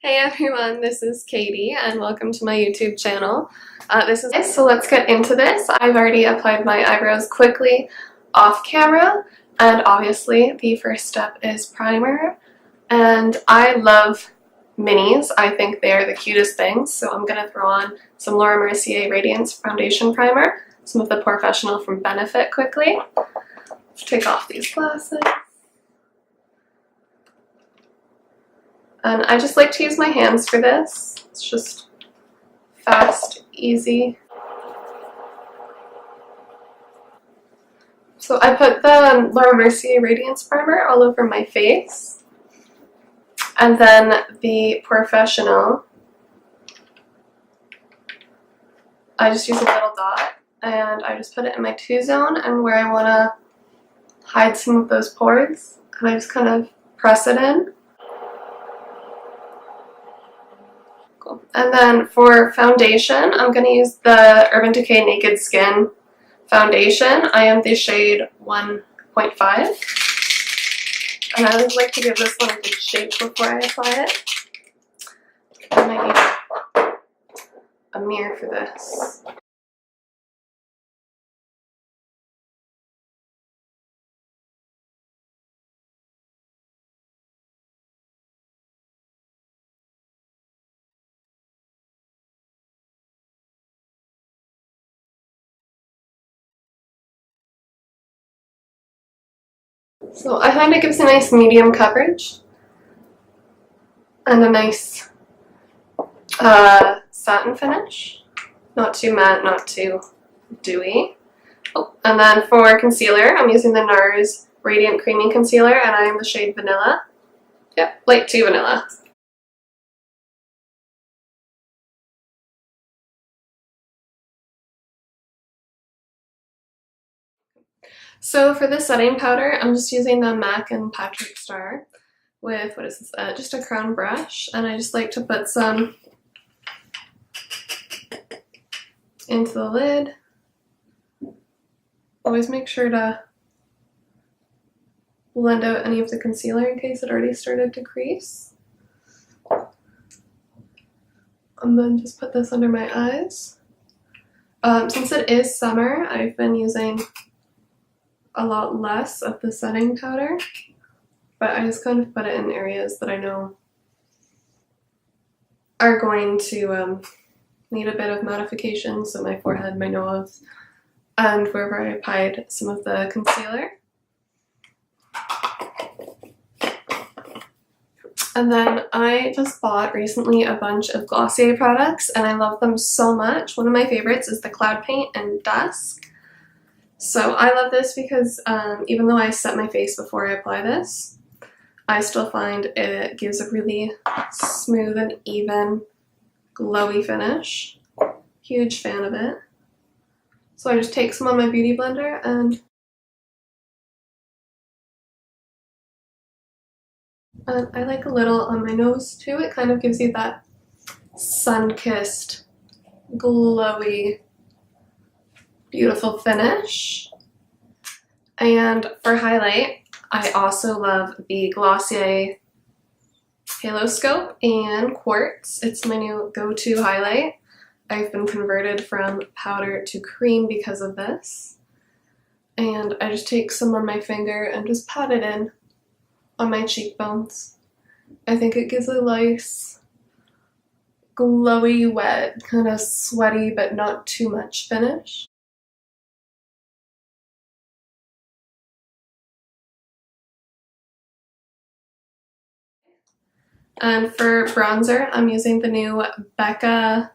Hey everyone, this is Katie and welcome to my YouTube channel. So let's get into this. I've already applied my eyebrows quickly off camera, and obviously the first step is primer. And I love minis. I think they're the cutest things, so I'm going to throw on some Mercer Radiance foundation primer, some of the POREfessional from Benefit quickly. Let's take off these glasses. And I just like to use my hands for this. It's just fast, easy. So I put the Mercer Radiance primer all over my face. And then the POREfessional, I just use a little dot and I just put it in my T-zone and where I want to hide some of those pores. And I just kind of press it in. Cool. And then for foundation, I'm going to use the Urban Decay Naked Skin foundation. I am the shade 1.5. And I always like to give this one a good shake before I apply it. I might need a mirror for this. So I find it gives a nice medium coverage and a nice satin finish. Not too matte, not too dewy. Oh, and then for concealer, I'm using the Nars Radiant Creamy Concealer and I am the shade Vanilla. Yep, light to vanilla. So for the setting powder, I'm just using the MAC and Patrick Starr with, what is this, just a crown brush, and I just like to put some into the lid. Always make sure to blend out any of the concealer in case it already started to crease. And then just put this under my eyes. Since it is summer, I've been using a lot less of the setting powder, but I just kind of put it in areas that I know are going to need a bit of mattification, so my forehead, my nose, and wherever I applied some of the concealer. And then I just bought recently a bunch of Glossier products and I love them so much. One of my favorites is the Cloud Paint and Dusk. So I love this because even though I set my face before I apply this, I still find it gives a really smooth and even glowy finish. Huge fan of it. So I just take some on my beauty blender and I like a little on my nose too. It kind of gives you that sun-kissed, glowy, beautiful finish. And for highlight, I also love the Glossier Haloscope and Quartz. It's my new go-to highlight. I've been converted from powder to cream because of this. And I just take some on my finger and just pat it in on my cheekbones. I think it gives a nice, glowy, wet, kind of sweaty, but not too much finish. And for bronzer, I'm using the new Becca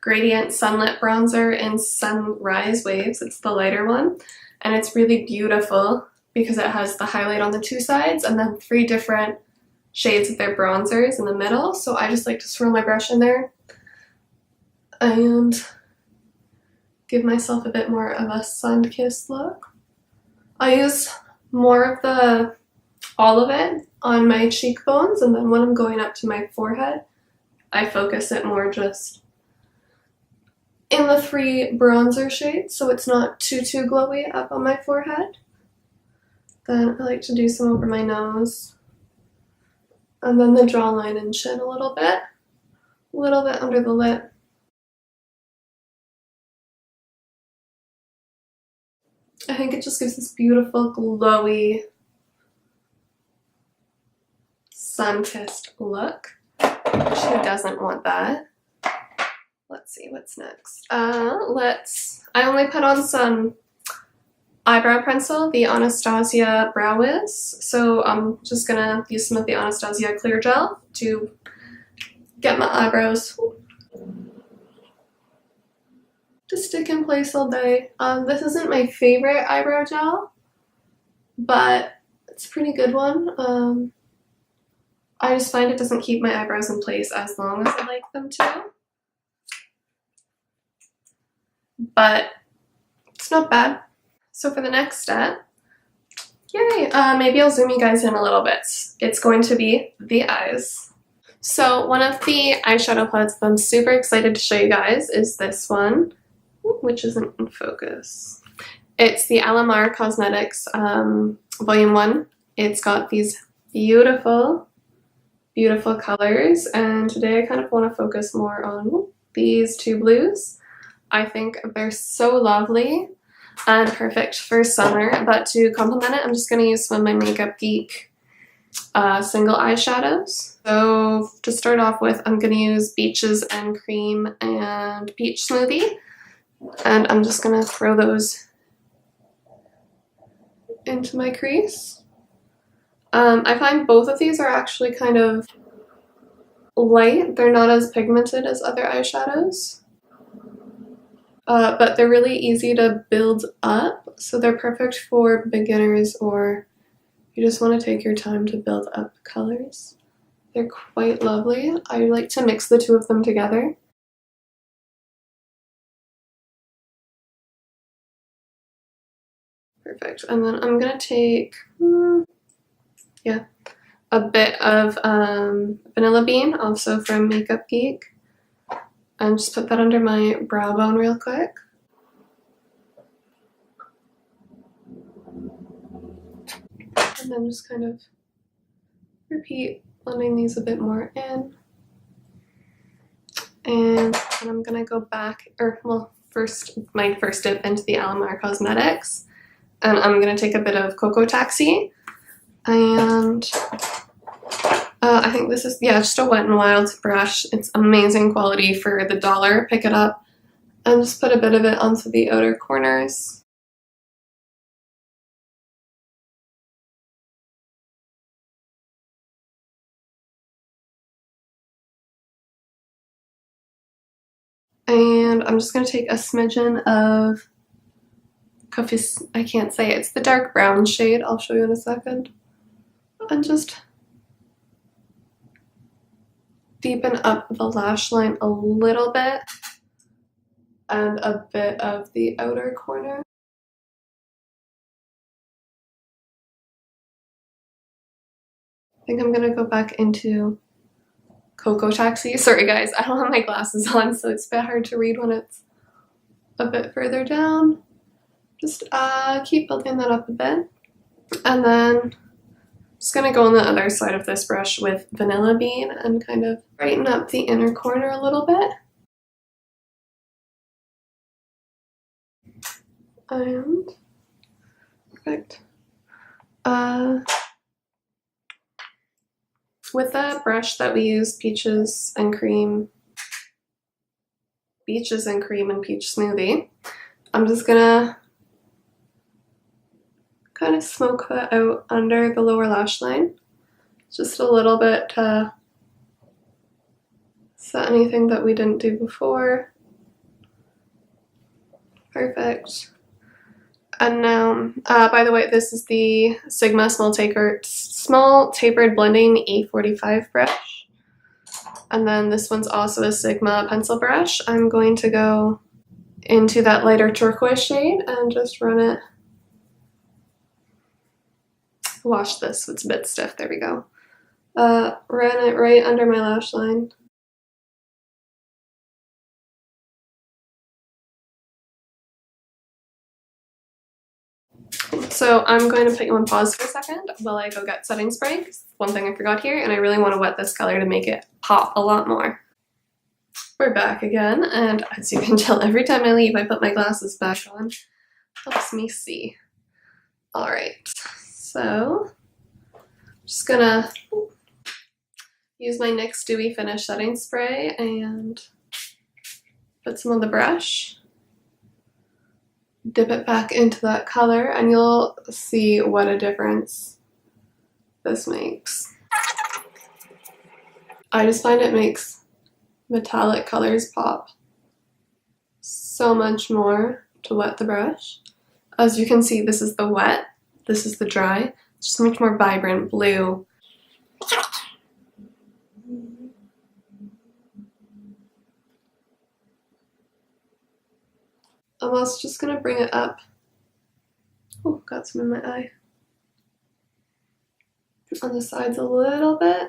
Gradient Sunlit Bronzer in Sunrise Waves. It's the lighter one, and it's really beautiful because it has the highlight on the two sides and then 3 different shades of their bronzers in the middle. So I just like to swirl my brush in there and give myself a bit more of a sun-kissed look. I use more of all of it on my cheekbones, and then when I'm going up to my forehead, I focus it more just in the 3 bronzer shades so it's not too glowy up on my forehead. Then I like to do some over my nose And then the jawline and chin a little bit under the lip. I think it just gives this beautiful, glowy, sun-kissed look. Who doesn't want that? Let's see, what's next? I only put on some eyebrow pencil, the Anastasia Brow Wiz. So I'm just gonna use some of the Anastasia clear gel to get my eyebrows to stick in place all day. This isn't my favorite eyebrow gel, but it's a pretty good one. I just find it doesn't keep my eyebrows in place as long as I like them to. But it's not bad. So for the next step, yay, maybe I'll zoom you guys in a little bit. It's going to be the eyes. So one of the eyeshadow palettes that I'm super excited to show you guys is this one, which isn't in focus. It's the Lamar Cosmetics Volume 1. It's got these beautiful, beautiful colors, and today I kind of want to focus more on these two blues. I think they're so lovely and perfect for summer, but to complement it, I'm just going to use some of my Makeup Geek single eyeshadows. So to start off with, I'm going to use Beaches and Cream and Peach Smoothie, and I'm just going to throw those into my crease. I find both of these are actually kind of light. They're not as pigmented as other eyeshadows. But they're really easy to build up, so they're perfect for beginners or you just want to take your time to build up colors. They're quite lovely. I like to mix the two of them together. Perfect. And then I'm going to take, a bit of Vanilla Bean, also from Makeup Geek, and just put that under my brow bone real quick. And then just kind of repeat blending these a bit more in. And then I'm gonna go back, my first dip into the Lamar Cosmetics. And I'm gonna take a bit of Cocoa Taxi. And I think this is, just a Wet n Wild brush. It's amazing quality for the $1. Pick it up and just put a bit of it onto the outer corners. And I'm just going to take a smidgen of I can't say it. It's the dark brown shade. I'll show you in a second. And just deepen up the lash line a little bit and a bit of the outer corner. I think I'm going to go back into Cocoa Taxi. Sorry guys, I don't have my glasses on, so it's a bit hard to read when it's a bit further down. Just keep building that up a bit. And then just going to go on the other side of this brush with Vanilla Bean and kind of brighten up the inner corner a little bit. And perfect. With the brush that we use, Beaches and Cream and Peach Smoothie, I'm just gonna kind of smoke that out under the lower lash line. Just a little bit to set anything that we didn't do before. Perfect. And now, by the way, this is the Sigma Small Tapered Blending E45 brush. And then this one's also a Sigma pencil brush. I'm going to go into that lighter turquoise shade and just run it. Wash this, it's a bit stiff, there we go. Run it right under my lash line. So I'm going to put you on pause for a second while I go get setting spray. One thing I forgot here, and I really want to wet this color to make it pop a lot more. We're back again, and as you can tell, every time I leave I put my glasses back on. Helps me see. Alright, so I'm just gonna use my NYX Dewy Finish Setting Spray and put some on the brush. Dip it back into that color, and you'll see what a difference this makes. I just find it makes metallic colors pop so much more to wet the brush. As you can see, this is the wet, this is the dry. It's just much more vibrant blue. I'm also just gonna bring it up. Oh, got some in my eye. On the sides a little bit,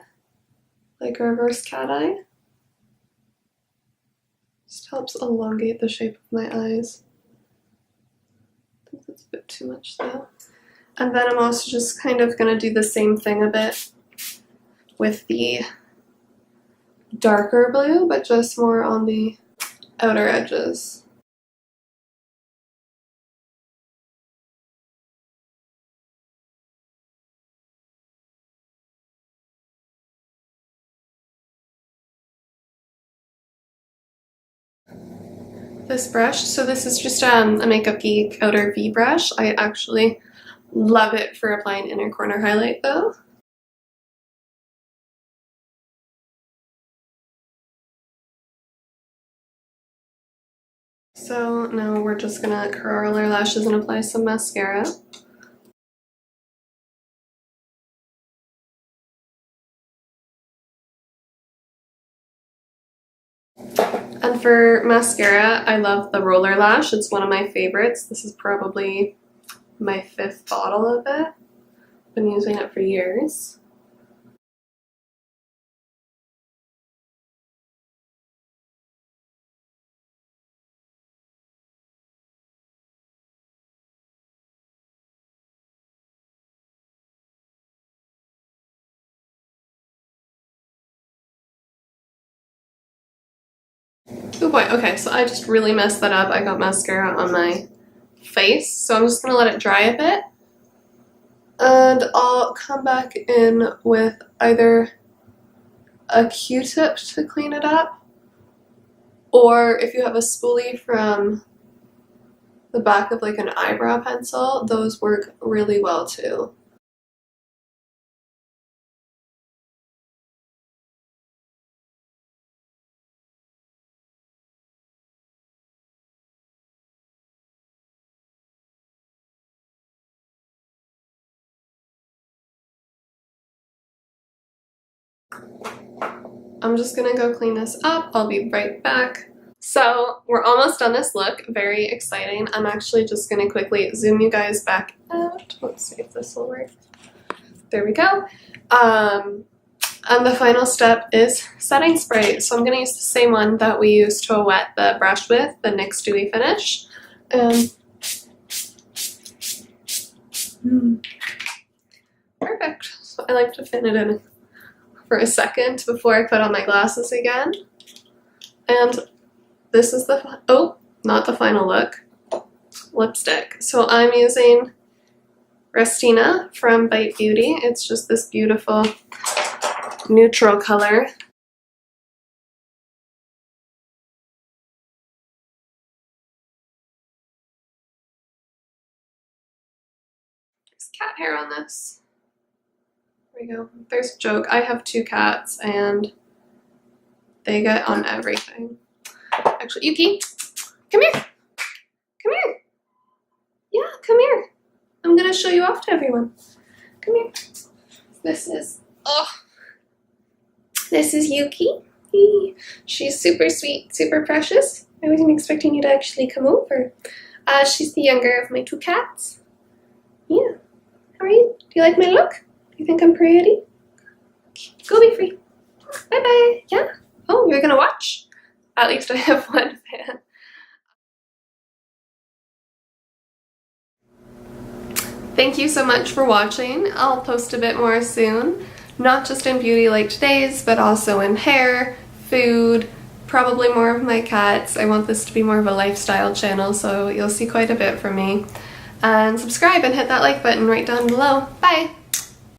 like a reverse cat eye. Just helps elongate the shape of my eyes. I think that's a bit too much though. And then I'm also just kind of gonna do the same thing a bit with the darker blue, but just more on the outer edges. This brush, so this is just a Makeup Geek Outer V brush. I actually love it for applying inner corner highlight though. So now we're just gonna curl our lashes and apply some mascara. And for mascara, I love the Roller Lash. It's one of my favorites. This is probably my 5th bottle of it. Been using it for years. Oh boy, okay, so I just really messed that up. I got mascara on my face, so I'm just gonna let it dry a bit. And I'll come back in with either a Q-tip to clean it up, or if you have a spoolie from the back of like an eyebrow pencil, those work really well too. I'm just gonna go clean this up. I'll be right back. So we're almost done this look. Very exciting. I'm actually just gonna quickly zoom you guys back out. Let's see if this will work. There we go. And the final step is setting spray. So I'm gonna use the same one that we used to wet the brush with, the NYX Dewy Finish. Perfect. So I like to fit it in for a second before I put on my glasses again. And this is the, oh, not the final look, lipstick. So I'm using Retsina from Bite Beauty. It's just this beautiful neutral color. There's cat hair on this. There we go. There's a joke. I have 2 cats and they get on everything. Actually, Yuki, come here. Come here. Yeah, come here. I'm gonna show you off to everyone. Come here. This is, oh, this is Yuki. She's super sweet, super precious. I wasn't expecting you to actually come over. She's the younger of my 2 cats. Yeah. How are you? Do you like my look? Do you think I'm pretty? Go be free. Bye-bye. Yeah? Oh, you're gonna watch? At least I have one fan. Thank you so much for watching. I'll post a bit more soon, not just in beauty like today's, but also in hair, food, probably more of my cats. I want this to be more of a lifestyle channel, so you'll see quite a bit from me. And subscribe and hit that like button right down below. Bye!